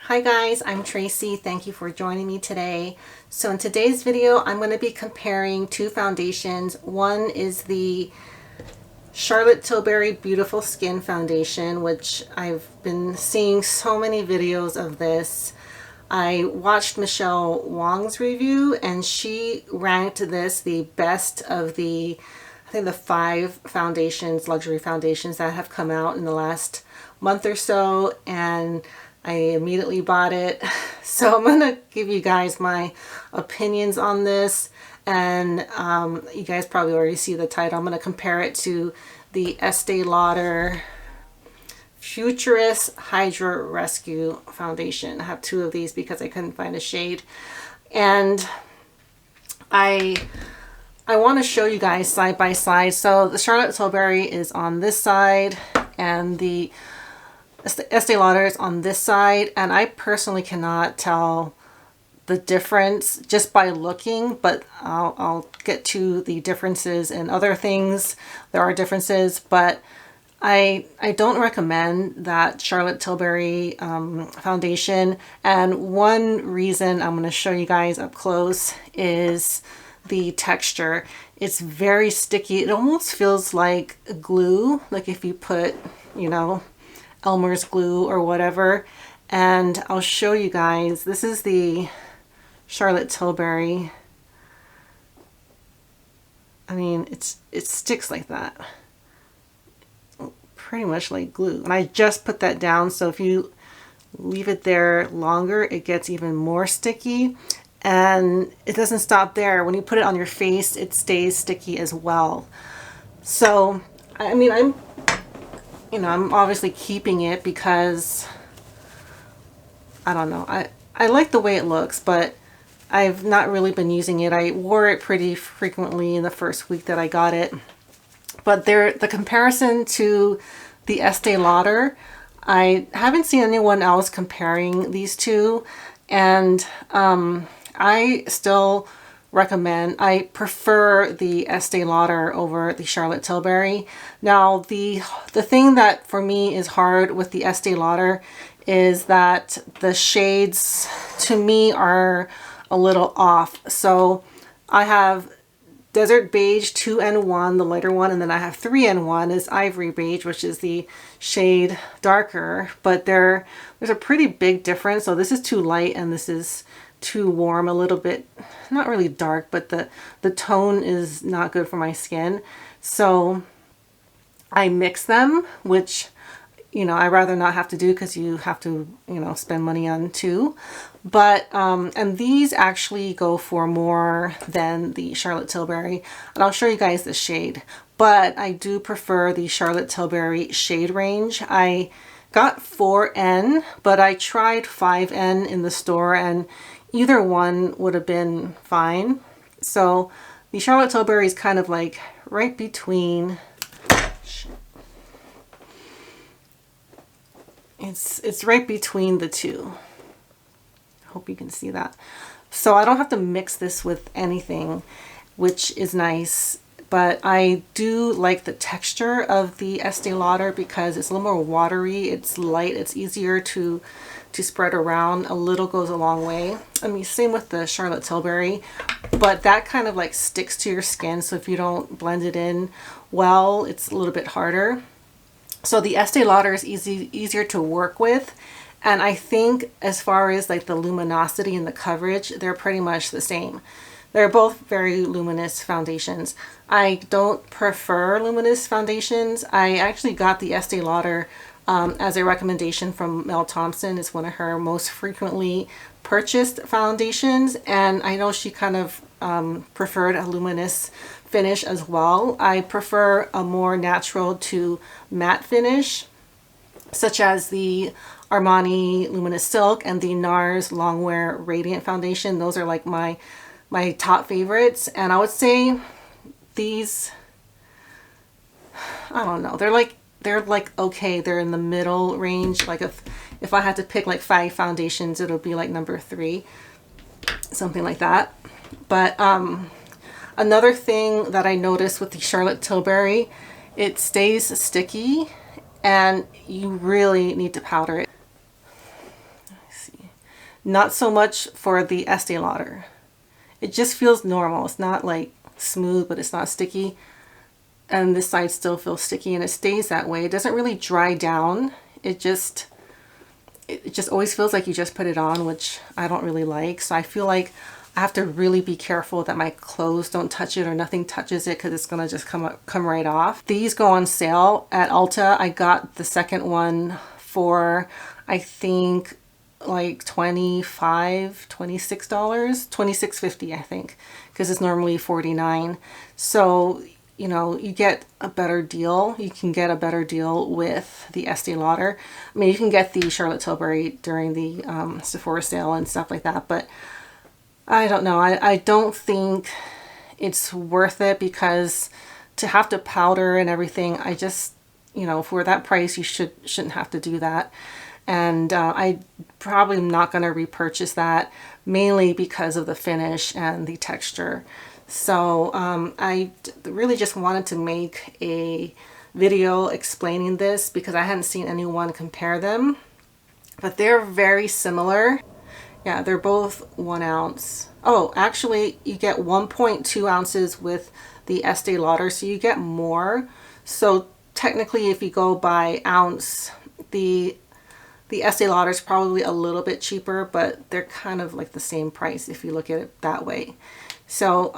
Hi guys, I'm Tracy. Thank you for joining me today. So in today's video, I'm going to be comparing two foundations. One is the Charlotte Tilbury Beautiful Skin Foundation, which I've been seeing so many videos of this. I watched Michelle Wong's review and she ranked this the best of the, I think the 5 foundations, luxury foundations that have come out in the last month or so, and I immediately bought it. So I'm going to give you guys my opinions on this, and you guys probably already see the title. I'm going to compare it to the Estee Lauder Futurist Hydra-rescue foundation. I have 2 of these because I couldn't find a shade, and I want to show you guys side by side. So the Charlotte Tilbury is on this side and the Estee Lauder is on this side, and I personally cannot tell the difference just by looking, but I'll get to the differences in other things. There are differences, but I don't recommend that Charlotte Tilbury foundation, and one reason I'm going to show you guys up close is the texture. It's very sticky. It almost feels like glue, like if you put, you know, Elmer's glue or whatever. And I'll show you guys. This is the Charlotte Tilbury. I mean, it sticks like that, pretty much like glue. And I just put that down, so if you leave it there longer, it gets even more sticky. And it doesn't stop there. When you put it on your face, it stays sticky as well. So I mean, I'm obviously keeping it because I don't know, I like the way it looks, but I've not really been using it. I wore it pretty frequently in the first week that I got it. But the comparison to the Estee Lauder, I haven't seen anyone else comparing these two, and I still recommend, I prefer the Estee Lauder over the Charlotte Tilbury. Now the thing that for me is hard with the Estee Lauder is that the shades to me are a little off. So I have Desert Beige 2N1, the lighter one, and then I have 3N1 is Ivory Beige, which is the shade darker, but there's a pretty big difference. So this is too light and this is too warm, a little bit, not really dark, but the tone is not good for my skin. So I mix them, which, you know, I rather not have to do because you have to, you know, spend money on 2. But and these actually go for more than the Charlotte Tilbury, and I'll show you guys the shade. But I do prefer the Charlotte Tilbury shade range. I got 4N, but I tried 5N in the store, and either one would have been fine. So the Charlotte Tilbury is kind of like right between. It's right between the 2. I hope you can see that. So I don't have to mix this with anything, which is nice. But I do like the texture of the Estee Lauder because it's a little more watery. It's light. It's easier to spread around. A little goes a long way. I mean, same with the Charlotte Tilbury, but that kind of like sticks to your skin. So if you don't blend it in well, it's a little bit harder. So the Estee Lauder is easier to work with. And I think as far as like the luminosity and the coverage, they're pretty much the same. They're both very luminous foundations. I don't prefer luminous foundations. I actually got the Estee Lauder as a recommendation from Mel Thompson. It's one of her most frequently purchased foundations, and I know she kind of preferred a luminous finish as well. I prefer a more natural to matte finish, such as the Armani Luminous Silk and the NARS Longwear Radiant Foundation. Those are like my top favorites, and I would say these, I don't know, they're like okay, they're in the middle range. Like if I had to pick like 5 foundations, it'll be like number 3, something like that. But another thing that I noticed with the Charlotte Tilbury, it stays sticky and you really need to powder it. Let me see. Not so much for the Estee Lauder. It just feels normal. It's not like smooth, but it's not sticky. And this side still feels sticky, and it stays that way. It doesn't really dry down. It just always feels like you just put it on, which I don't really like. So I feel like I have to really be careful that my clothes don't touch it or nothing touches it, because it's gonna just come right off. These go on sale at Ulta. I got the second one for, I think, like $26, $26.50 I think, because it's normally $49. So you know, you get a better deal. You can get a better deal with the Estee Lauder. I mean, you can get the Charlotte Tilbury during the Sephora sale and stuff like that, but I don't know. I don't think it's worth it, because to have to powder and everything, I just, you know, for that price, you shouldn't have to do that. And I probably am not going to repurchase that, mainly because of the finish and the texture. So I really just wanted to make a video explaining this, because I hadn't seen anyone compare them, but they're very similar. Yeah, they're both 1 ounce. Oh, actually you get 1.2 ounces with the Estee Lauder, so you get more. So technically, if you go by ounce, the Estee Lauder is probably a little bit cheaper, but they're kind of like the same price if you look at it that way. So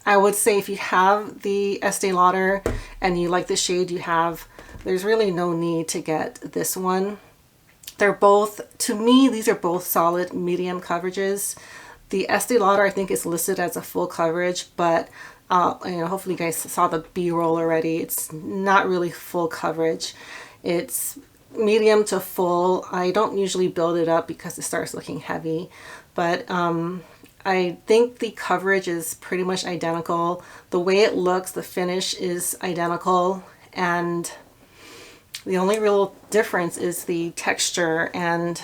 I would say if you have the Estee Lauder and you like the shade you have, there's really no need to get this one. They're both, to me, these are both solid medium coverages. The Estee Lauder, I think, is listed as a full coverage, but you know, hopefully you guys saw the B-roll already. It's not really full coverage. It's medium to full. I don't usually build it up because it starts looking heavy, but I think the coverage is pretty much identical. The way it looks, the finish is identical, and the only real difference is the texture. And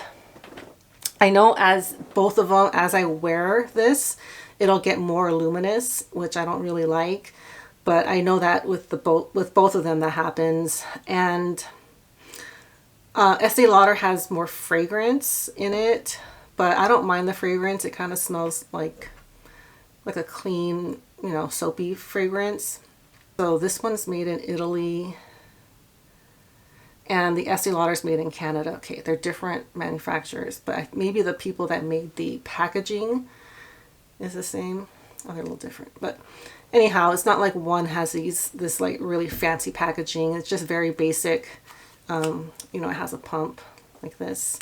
I know as both of them, as I wear this, it'll get more luminous, which I don't really like, but I know that with both of them that happens. And Estee Lauder has more fragrance in it, but I don't mind the fragrance. It kind of smells like a clean, you know, soapy fragrance. So this one's made in Italy, and the Estee Lauder is made in Canada. Okay, they're different manufacturers, but maybe the people that made the packaging is the same. Oh, they're a little different, but anyhow, it's not like one has this like really fancy packaging. It's just very basic. You know, it has a pump like this.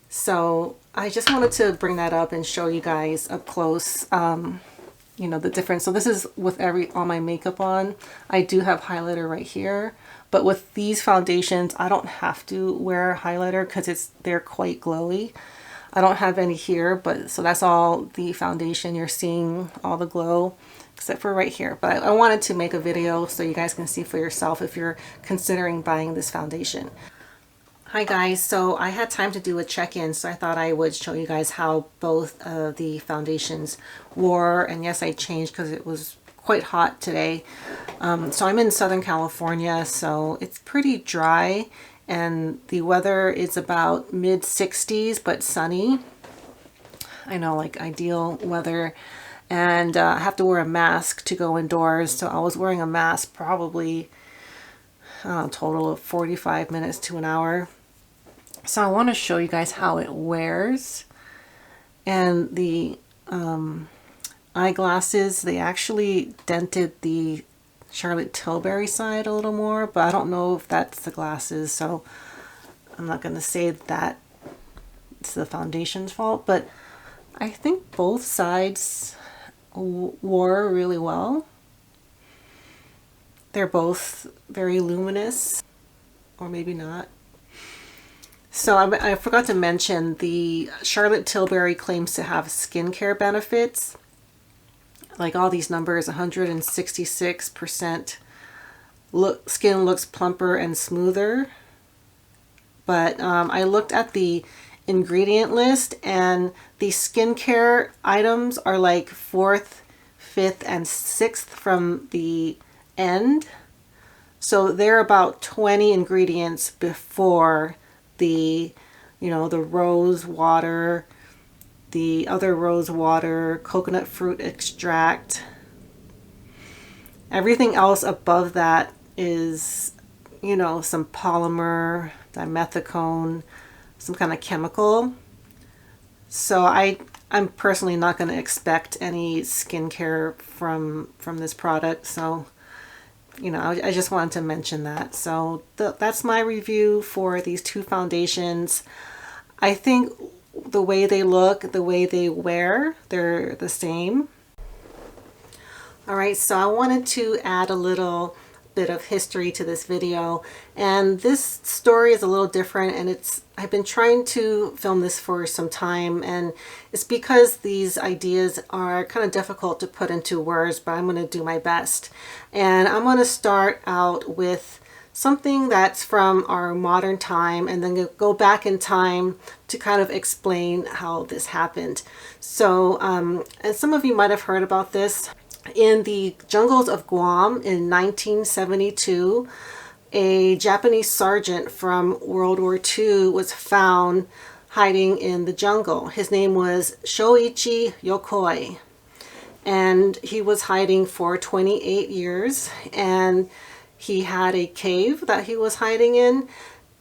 So I just wanted to bring that up and show you guys up close, you know, the difference. So this is with all my makeup on. I do have highlighter right here, but with these foundations, I don't have to wear highlighter because they're quite glowy. I don't have any here, but so that's all the foundation. You're seeing all the glow except for right here. But I wanted to make a video so you guys can see for yourself if you're considering buying this foundation. Hi guys, so I had time to do a check-in, so I thought I would show you guys how both of the foundations wore. And yes, I changed because it was quite hot today. So I'm in Southern California, so it's pretty dry, and the weather is about mid-60s but sunny. I know, like ideal weather. And I have to wear a mask to go indoors, so I was wearing a mask probably a total of 45 minutes to an hour. So I want to show you guys how it wears. And the eyeglasses, they actually dented the Charlotte Tilbury side a little more, but I don't know if that's the glasses, so I'm not going to say that it's the foundation's fault, but I think both sides wore really well. They're both very luminous, or maybe not. So I forgot to mention, the Charlotte Tilbury claims to have skincare benefits. Like all these numbers, 166% skin looks plumper and smoother. But I looked at the ingredient list, and the skincare items are like 4th, 5th, and 6th from the end. So they're about 20 ingredients before the, you know, the rose water the other rose water, coconut fruit extract. Everything else above that is, you know, some polymer, dimethicone, some kind of chemical. So I'm personally not going to expect any skincare from this product. So, you know, I just wanted to mention that. So that's my review for these two foundations. I think the way they look, the way they wear, they're the same. All right, so I wanted to add a little bit of history to this video, and this story is a little different, and I've been trying to film this for some time, and it's because these ideas are kind of difficult to put into words, but I'm going to do my best. And I'm going to start out with something that's from our modern time and then go back in time to kind of explain how this happened. So, and some of you might have heard about this. In the jungles of Guam in 1972, a Japanese sergeant from World War II was found hiding in the jungle. His name was Shoichi Yokoi, and he was hiding for 28 years, and he had a cave that he was hiding in.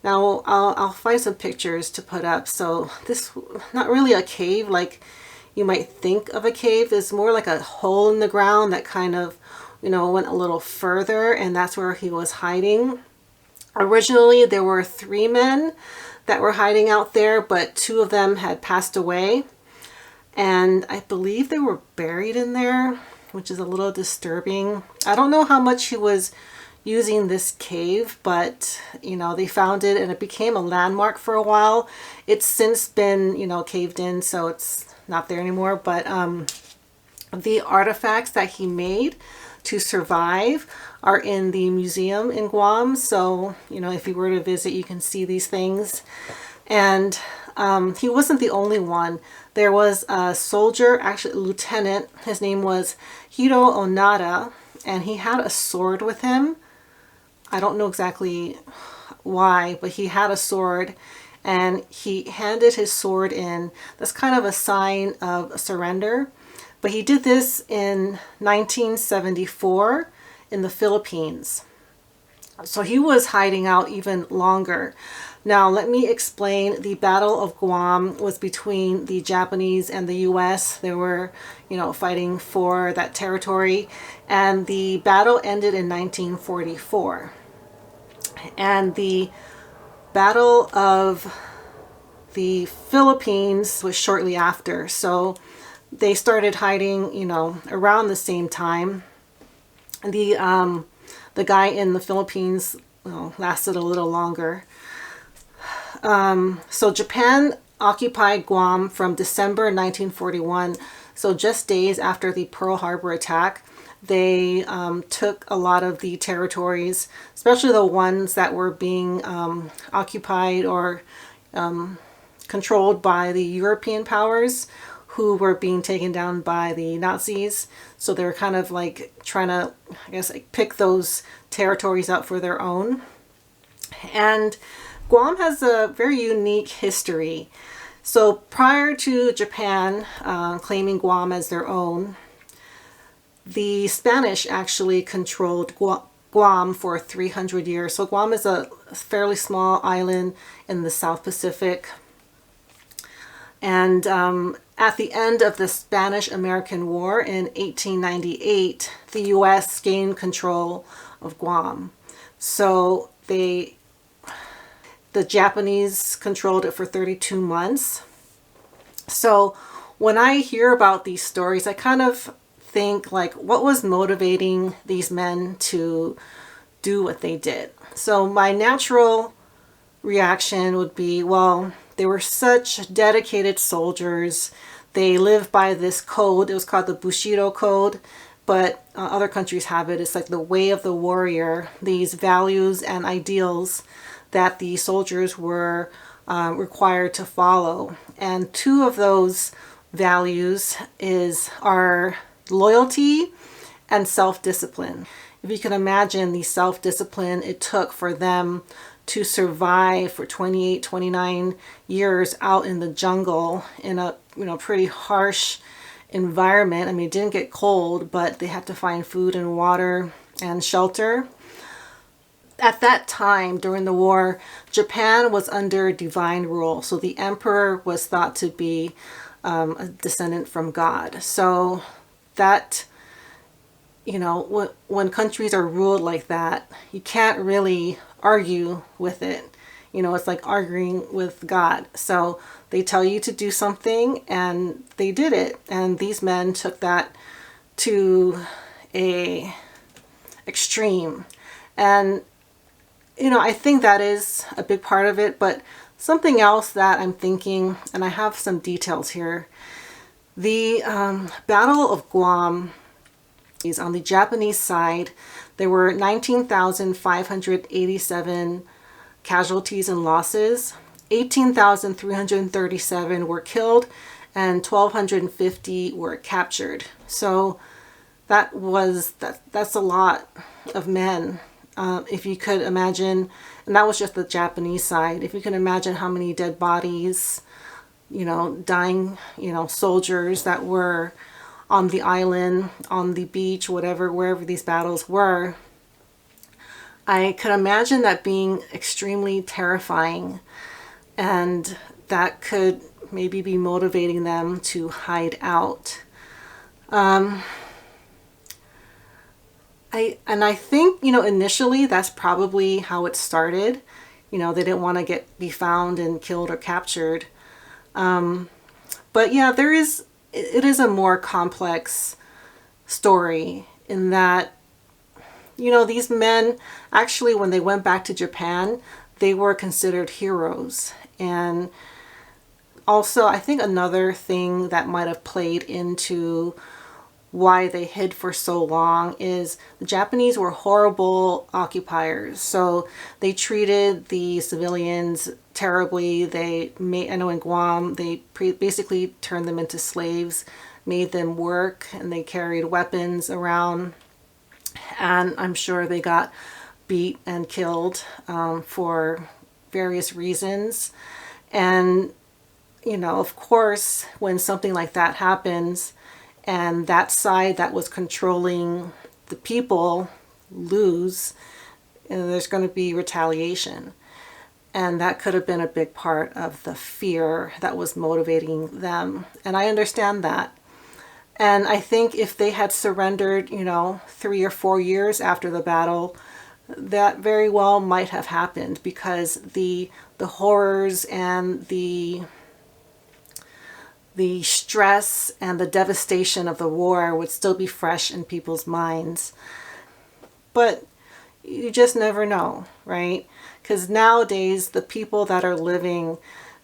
Now, I'll find some pictures to put up. So this, not really a cave like you might think of a cave, is more like a hole in the ground that kind of, you know, went a little further, and that's where he was hiding. Originally, there were 3 men that were hiding out there, but 2 of them had passed away, and I believe they were buried in there, which is a little disturbing. I don't know how much he was using this cave, but you know, they found it and it became a landmark for a while. It's since been, you know, caved in, so it's not there anymore. But the artifacts that he made to survive are in the museum in Guam. So, you know, if you were to visit, you can see these things. And he wasn't the only one. There was a soldier, actually a lieutenant. His name was Hiro Onada, and he had a sword with him. I don't know exactly why, but he had a sword, and he handed his sword in. That's kind of a sign of surrender. But he did this in 1974 in the Philippines. So he was hiding out even longer. Now, let me explain. The Battle of Guam was between the Japanese and the US. They were, you know, fighting for that territory. And the battle ended in 1944. And the Battle of the Philippines was shortly after. So they started hiding, you know, around the same time. The guy in the Philippines, well, lasted a little longer. So Japan occupied Guam from December 1941. So just days after the Pearl Harbor attack, they took a lot of the territories, especially the ones that were being occupied or controlled by the European powers, who were being taken down by the Nazis. So they were kind of like trying to, I guess, like pick those territories out for their own. And Guam has a very unique history. So prior to Japan claiming Guam as their own, the Spanish actually controlled Guam for 300 years. So Guam is a fairly small island in the South Pacific. And at the end of the Spanish-American War in 1898, the U.S. gained control of Guam. So the Japanese controlled it for 32 months. So when I hear about these stories, I kind of think, like, what was motivating these men to do what they did? So my natural reaction would be, well, they were such dedicated soldiers. They lived by this code. It was called the Bushido Code, but other countries have it. It's like the way of the warrior, these values and ideals that the soldiers were required to follow. And 2 of those values are loyalty and self-discipline. If you can imagine the self-discipline it took for them to survive for 28, 29 years out in the jungle in a, you know, pretty harsh environment. I mean, it didn't get cold, but they had to find food and water and shelter. At that time, during the war, Japan was under divine rule. So the emperor was thought to be a descendant from God. So that, you know, when countries are ruled like that, you can't really argue with it. You know, it's like arguing with God. So they tell you to do something and they did it. And these men took that to a extreme. And, you know, I think that is a big part of it. But something else that I'm thinking, and I have some details here. The Battle of Guam is on the Japanese side. There were 19,587 casualties and losses. 18,337 were killed and 1,250 were captured. So that's a lot of men. If you could imagine, and that was just the Japanese side, if you can imagine how many dead bodies, you know, dying, you know, soldiers that were on the island, on the beach, whatever, wherever these battles were, I could imagine that being extremely terrifying, and that could maybe be motivating them to hide out. I think, you know, initially that's probably how it started. You know, they didn't want to be found and killed or captured. But yeah, it is a more complex story in that, you know, these men actually, when they went back to Japan, they were considered heroes. And also, I think another thing that might have played into why they hid for so long is the Japanese were horrible occupiers. So they treated the civilians terribly. I know in Guam, they basically turned them into slaves, made them work, and they carried weapons around. And I'm sure they got beat and killed for various reasons. And, you know, of course, when something like that happens, and that side that was controlling the people lose, and there's going to be retaliation. And that could have been a big part of the fear that was motivating them. And I understand that. And I think if they had surrendered, you know, 3 or 4 years after the battle, that very well might have happened, because the horrors and the stress and the devastation of the war would still be fresh in people's minds. But you just never know, right? Because nowadays, the people that are living,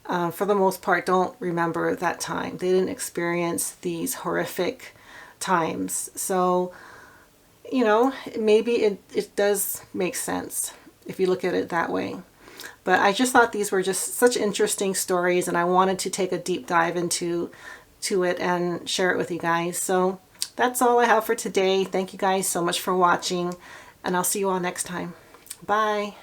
for the most part, don't remember that time. They didn't experience these horrific times. So, you know, maybe it does make sense if you look at it that way. But I just thought these were just such interesting stories, and I wanted to take a deep dive into it and share it with you guys. So that's all I have for today. Thank you guys so much for watching, and I'll see you all next time. Bye.